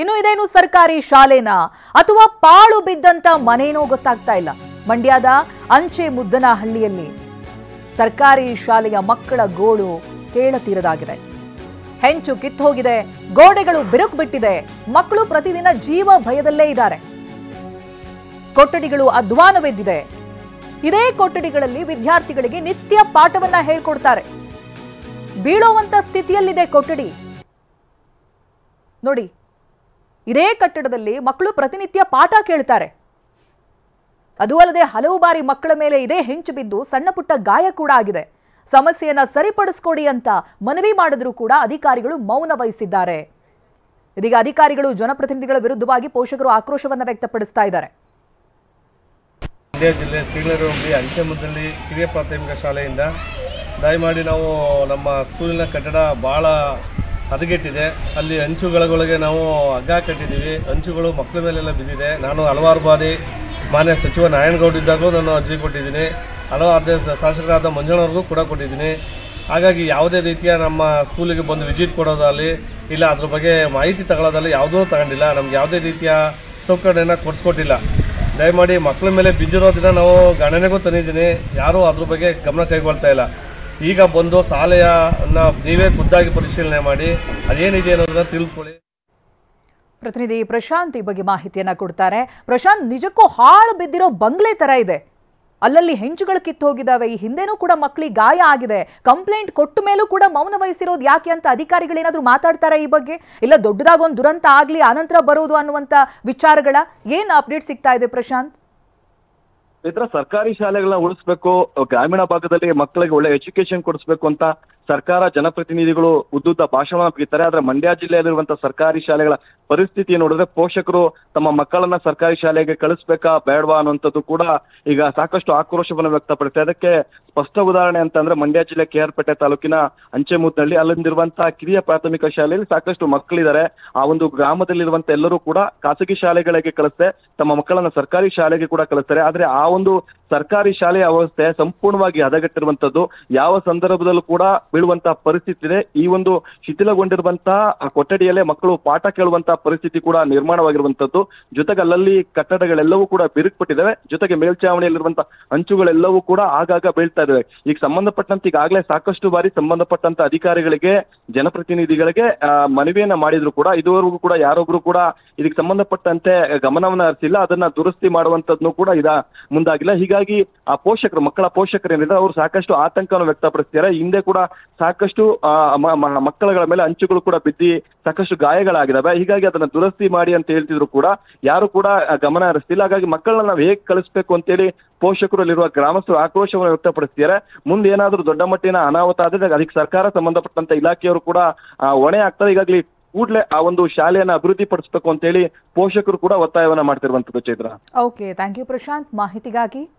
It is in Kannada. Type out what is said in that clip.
ಇನ್ನು ಇದೇನು ಸರ್ಕಾರಿ ಶಾಲೆನಾ ಅಥವಾ ಪಾಳು ಬಿದ್ದಂತ ಮನೇನೋ ಗೊತ್ತಾಗ್ತಾ ಇಲ್ಲ. ಮಂಡ್ಯದ ಅಂಚೆ ಮುದ್ದನಹಳ್ಳಿಯಲ್ಲಿ ಸರ್ಕಾರಿ ಶಾಲೆಯ ಮಕ್ಕಳ ಗೋಳು ಕೇಳತೀರದಾಗಿದೆ. ಹೆಂಚು ಕಿತ್ತೋಗಿದೆ, ಗೋಡೆಗಳು ಬಿರುಕು ಬಿಟ್ಟಿದೆ, ಮಕ್ಕಳು ಪ್ರತಿದಿನ ಜೀವ ಭಯದಲ್ಲೇ ಇದ್ದಾರೆ. ಕೊಠಡಿಗಳು ಅಧ್ವಾನವೆದ್ದಿದೆ. ಇದೇ ಕೊಠಡಿಗಳಲ್ಲಿ ವಿದ್ಯಾರ್ಥಿಗಳಿಗೆ ನಿತ್ಯ ಪಾಠವನ್ನ ಹೇಳ್ಕೊಡ್ತಾರೆ. ಬೀಳೋವಂತ ಸ್ಥಿತಿಯಲ್ಲಿದೆ ಕೊಠಡಿ ನೋಡಿ. ಇದೇ ಕಟ್ಟಡದಲ್ಲಿ ಮಕ್ಕಳು ಪ್ರತಿನಿತ್ಯ ಪಾಠ ಕೇಳ್ತಾರೆ. ಅದು ಅಲ್ಲದೆ ಹಲವು ಬಾರಿ ಮಕ್ಕಳ ಮೇಲೆ ಇದೇ ಹೆಂಚು ಬಿದ್ದು ಸಣ್ಣ ಪುಟ್ಟ ಗಾಯ ಕೂಡ ಆಗಿದೆ. ಸಮಸ್ಯೆಯನ್ನ ಸರಿಪಡಿಸಿಕೊಡಿ ಅಂತ ಮನವಿ ಮಾಡಿದ್ರು ಕೂಡ ಅಧಿಕಾರಿಗಳು ಮೌನ ವಹಿಸಿದ್ದಾರೆ. ಇದೀಗ ಅಧಿಕಾರಿಗಳು ಜನಪ್ರತಿನಿಧಿಗಳ ವಿರುದ್ಧವಾಗಿ ಪೋಷಕರು ಆಕ್ರೋಶವನ್ನ ವ್ಯಕ್ತಪಡಿಸ್ತಾ ಇದ್ದಾರೆ. ಮಂಡ್ಯ ಜಿಲ್ಲೆ ಸೀಳೂರು ಹೋಬಳಿ ಅಂಚೆ ಮುದ್ದನಹಳ್ಳಿ ಹಿರಿಯ ಪ್ರಾಥಮಿಕ ಶಾಲೆಯಿಂದ ದಯಮಾಡಿ ನಾವು ನಮ್ಮ ಸ್ಕೂಲಿನ ಕಟ್ಟಡ ಭಾಳ ಹದಗೆಟ್ಟಿದೆ. ಅಲ್ಲಿ ಹಂಚುಗಳೊಳಗೆ ನಾವು ಹಗ್ಗ ಕಟ್ಟಿದ್ದೀವಿ. ಹಂಚುಗಳು ಮಕ್ಕಳ ಮೇಲೆಲ್ಲ ಬಿದ್ದಿದೆ. ನಾನು ಹಲವಾರು ಬಾರಿ ಮಾನ್ಯ ಸಚಿವ ನಾರಾಯಣಗೌಡ ಇದ್ದಾಗಲೂ ನಾನು ಅರ್ಜಿ ಕೊಟ್ಟಿದ್ದೀನಿ. ಹಲವಾರು ಶಾಸಕರಾದ ಮಂಜಣ್ಣವ್ರಿಗೂ ಕೂಡ ಕೊಟ್ಟಿದ್ದೀನಿ. ಹಾಗಾಗಿ ಯಾವುದೇ ರೀತಿಯ ನಮ್ಮ ಸ್ಕೂಲಿಗೆ ಬಂದು ವಿಸಿಟ್ ಕೊಡೋದಾಗಲಿ ಇಲ್ಲ ಅದ್ರ ಬಗ್ಗೆ ಮಾಹಿತಿ ತಗೊಳ್ಳೋದಲ್ಲಿ ಯಾವುದೂ ತಗೊಂಡಿಲ್ಲ. ನಮ್ಗೆ ಯಾವುದೇ ರೀತಿಯ ಸೌಕರ್ಯನ ಕೊಡಿಸ್ಕೊಟ್ಟಿಲ್ಲ. ದಯಮಾಡಿ ಮಕ್ಕಳ ಮೇಲೆ ಬಿದ್ದಿರೋದನ್ನ ನಾವು ಗಣನೆಗೂ ತಂದಿದ್ದೀನಿ. ಯಾರೂ ಅದ್ರ ಬಗ್ಗೆ ಗಮನ ಕೈಗೊಳ್ತಾ ಇಲ್ಲ. ಈಗ ಬಂದು ಶಾಲೆಯನ್ನ ನೀವೇ ಖುದ್ದಾಗಿ ಪರಿಶೀಲನೆ ಮಾಡಿ ಅದೇನಿದೆ ಅನ್ನೋದನ್ನ ತಿಳಿದುಕೊಳ್ಳಿ. ಪ್ರತಿನಿಧಿ ಪ್ರಶಾಂತ್ ಈ ಬಗ್ಗೆ ಮಾಹಿತಿಯನ್ನ ಕೊಡ್ತಾರೆ. ಪ್ರಶಾಂತ್, ನಿಜಕ್ಕೂ ಹಾಳು ಬಿದ್ದಿರೋ ಬಂಗ್ಲೆ ತರ ಇದೆ. ಅಲ್ಲಲ್ಲಿ ಹೆಂಚುಗಳು ಕಿತ್ತು ಹೋಗಿದ್ದಾವೆ. ಈ ಹಿಂದೆನೂ ಕೂಡ ಮಕ್ಕಳಿಗೆ ಗಾಯ ಆಗಿದೆ. ಕಂಪ್ಲೇಂಟ್ ಕೊಟ್ಟ ಮೇಲೂ ಕೂಡ ಮೌನ ವಹಿಸಿರೋದು ಯಾಕೆ ಅಂತ ಅಧಿಕಾರಿಗಳೇನಾದ್ರೂ ಮಾತಾಡ್ತಾರೆ ಈ ಬಗ್ಗೆ? ಇಲ್ಲ ದೊಡ್ಡದಾಗಿ ಒಂದು ದುರಂತ ಆಗ್ಲಿ ಆನಂತರ ಬರೋದು ಅನ್ನುವಂತ ವಿಚಾರಗಳ ಏನ್ ಅಪ್ಡೇಟ್ ಸಿಗ್ತಾ ಇದೆ ಪ್ರಶಾಂತ್? ಇದರ ಸರ್ಕಾರಿ ಶಾಲೆಗಳನ್ನ ಉಳಿಸ್ಬೇಕು, ಗ್ರಾಮೀಣ ಭಾಗದಲ್ಲಿ ಮಕ್ಕಳಿಗೆ ಒಳ್ಳೆ ಎಜುಕೇಶನ್ ಕೊಡಿಸ್ಬೇಕು ಅಂತ ಸರ್ಕಾರ ಜನಪ್ರತಿನಿಧಿಗಳು ಉದ್ದುದ್ದ ಭಾಷಣ ಬಿಡ್ತಾರೆ. ಆದ್ರೆ ಮಂಡ್ಯ ಜಿಲ್ಲೆಯಲ್ಲಿರುವಂತಹ ಸರ್ಕಾರಿ ಶಾಲೆಗಳ ಪರಿಸ್ಥಿತಿ ನೋಡಿದ್ರೆ ಪೋಷಕರು ತಮ್ಮ ಮಕ್ಕಳನ್ನ ಸರ್ಕಾರಿ ಶಾಲೆಗೆ ಕಳಿಸ್ಬೇಕಾ ಬೇಡವಾ ಅನ್ನುವಂಥದ್ದು ಕೂಡ ಈಗ ಸಾಕಷ್ಟು ಆಕ್ರೋಶವನ್ನು ವ್ಯಕ್ತಪಡಿಸಿದೆ. ಅದಕ್ಕೆ ಸ್ಪಷ್ಟ ಉದಾಹರಣೆ ಅಂತಂದ್ರೆ ಮಂಡ್ಯ ಜಿಲ್ಲೆ ಕೆಆರ್ಪೇಟೆ ತಾಲೂಕಿನ ಅಂಚೆ ಮುದ್ದನಹಳ್ಳಿ ಅಲ್ಲಿಂದಿರುವಂತಹ ಕಿರಿಯ ಪ್ರಾಥಮಿಕ ಶಾಲೆಯಲ್ಲಿ ಸಾಕಷ್ಟು ಮಕ್ಕಳಿದ್ದಾರೆ. ಆ ಒಂದು ಗ್ರಾಮದಲ್ಲಿರುವಂತ ಎಲ್ಲರೂ ಕೂಡ ಖಾಸಗಿ ಶಾಲೆಗಳಿಗೆ ಕಳಿಸ್ತೆ ತಮ್ಮ ಮಕ್ಕಳನ್ನ ಸರ್ಕಾರಿ ಶಾಲೆಗೆ ಕೂಡ ಕಳಿಸ್ತಾರೆ. ಆದ್ರೆ ಆ ಒಂದು ಸರ್ಕಾರಿ ಶಾಲೆಯ ವ್ಯವಸ್ಥೆ ಸಂಪೂರ್ಣವಾಗಿ ಹದಗೆಟ್ಟಿರುವಂತದ್ದು. ಯಾವ ಸಂದರ್ಭದಲ್ಲೂ ಕೂಡ ಬೀಳುವಂತಹ ಪರಿಸ್ಥಿತಿ ಇದೆ. ಈ ಒಂದು ಶಿಥಿಲಗೊಂಡಿರುವಂತಹ ಕೊಠಡಿಯಲ್ಲೇ ಮಕ್ಕಳು ಪಾಠ ಕೇಳುವಂತಹ ಪರಿಸ್ಥಿತಿ ಕೂಡ ನಿರ್ಮಾಣವಾಗಿರುವಂತದ್ದು. ಜೊತೆಗೆ ಅಲ್ಲಲ್ಲಿ ಕಟ್ಟಡಗಳೆಲ್ಲವೂ ಕೂಡ ಬಿರುಕುಪಟ್ಟಿದ್ದಾವೆ. ಜೊತೆಗೆ ಮೇಲ್ಛಾವಣಿಯಲ್ಲಿರುವಂತಹ ಹಂಚುಗಳೆಲ್ಲವೂ ಕೂಡ ಆಗಾಗ ಬೀಳ್ತಾ ಇದಾವೆ. ಈಗ ಸಂಬಂಧಪಟ್ಟಂತೆ ಈಗಾಗಲೇ ಸಾಕಷ್ಟು ಬಾರಿ ಸಂಬಂಧಪಟ್ಟಂತ ಅಧಿಕಾರಿಗಳಿಗೆ ಜನಪ್ರತಿನಿಧಿಗಳಿಗೆ ಮನವಿಯನ್ನ ಮಾಡಿದ್ರು ಕೂಡ ಇದುವರೆಗೂ ಕೂಡ ಯಾರೊಬ್ರು ಕೂಡ ಇದಕ್ಕೆ ಸಂಬಂಧಪಟ್ಟಂತೆ ಗಮನವನ್ನ ಹರಿಸಿಲ್ಲ. ಅದನ್ನ ದುರಸ್ತಿ ಮಾಡುವಂತದ್ನು ಕೂಡ ಮುಂದಾಗಿಲ್ಲ. ಹೀಗಾಗಿ ಆ ಪೋಷಕರು ಮಕ್ಕಳ ಪೋಷಕರೇನಿದೆ ಅವರು ಸಾಕಷ್ಟು ಆತಂಕವನ್ನು ವ್ಯಕ್ತಪಡಿಸ್ತಾರೆ. ಹಿಂದೆ ಕೂಡ ಸಾಕಷ್ಟು ಮಕ್ಕಳ ಮೇಲೆ ಹಂಚುಗಳು ಕೂಡ ಬಿದ್ದಿ ಸಾಕಷ್ಟು ಗಾಯಗಳಾಗಿದ್ದಾವೆ. ಹೀಗಾಗಿ ಅದನ್ನ ದುರಸ್ತಿ ಮಾಡಿ ಅಂತ ಹೇಳ್ತಿದ್ರು ಕೂಡ ಯಾರು ಕೂಡ ಗಮನ ಹರಿಸ್ತಿಲ್ಲ. ಹಾಗಾಗಿ ಮಕ್ಕಳನ್ನ ನಾವು ಹೇಗೆ ಕಳಿಸ್ಬೇಕು ಅಂತೇಳಿ ಪೋಷಕರು ಅಲ್ಲಿರುವ ಗ್ರಾಮಸ್ಥರು ಆಕ್ರೋಶವನ್ನು ವ್ಯಕ್ತಪಡಿಸ್ತಿದ್ದಾರೆ. ಮುಂದೆ ಏನಾದ್ರೂ ದೊಡ್ಡ ಮಟ್ಟಿನ ಅನಾಹುತ ಆದ್ರೆ ಅದಕ್ಕೆ ಸರ್ಕಾರ ಸಂಬಂಧಪಟ್ಟಂತ ಇಲಾಖೆಯವರು ಕೂಡ ಹೊಣೆ ಆಗ್ತಾರೆ. ಈಗಾಗಲೇ ಕೂಡಲೇ ಆ ಒಂದು ಶಾಲೆಯನ್ನ ಅಭಿವೃದ್ಧಿ ಪಡಿಸಬೇಕು ಅಂತ ಹೇಳಿ ಪೋಷಕರು ಕೂಡ ಒತ್ತಾಯವನ್ನ ಮಾಡ್ತಿರುವಂತದ್ದು. Chaitra, okay, thank you Prashanth ಮಾಹಿತಿಗಾಗಿ.